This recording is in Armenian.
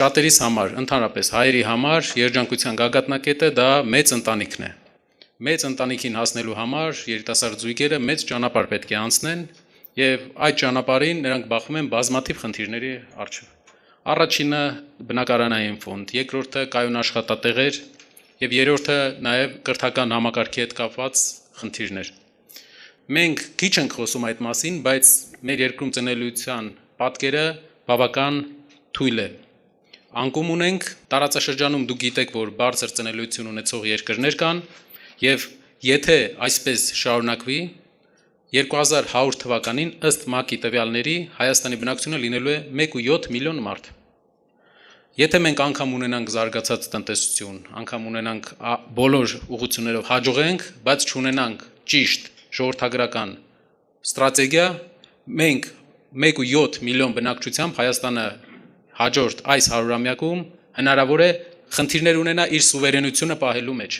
Շատերիս համար, ընդհանրապես հայերի համար երջանկության գագաթնակետը դա մեծ ընտանիքն է։ Մեծ ընտանիքին հասնելու համար երիտասարդ զույգերը մեծ ճանապարհ պետք է անցնեն եւ այդ ճանապարհին նրանք բախվում են բազմաթիվ խնդիրների առջեւ։ Առաջինը բնակարանային ֆոնդ, երկրորդը կայուն աշխատատեղեր եւ երրորդը նաեւ կրթական համակարգի հետ կապված խնդիրներ։ Մենք քիչ ենք խոսում այդ մասին, բայց մեր երկրում ծնելիության պատկերը բավական թույլ է։ Անկում ունենք տարածաշրջանում դուք գիտեք, որ բարձր ծնելիություն ունեցող երկրներ կան եւ եթե այսպես շարունակվի 2100 թվականին ըստ ՄԱԿ-ի տվյալների Հայաստանի բնակչությունը լինելու է 1.7 միլիոն մարդ։ Եթե մենք անգամ ունենանք զարգացած տնտեսություն, անգամ ունենանք բոլոր ուղղություններով հաջողենք, բայց չունենանք ճիշտ ժողովրդագրական ստրատեգիա, մենք 1.7 միլիոն բնակչությամբ Հայաստանը հաջորդ այս 100-ամյակում հնարավոր է խնդիրներ ունենա իր սուվերենությունը պահելու մեջ։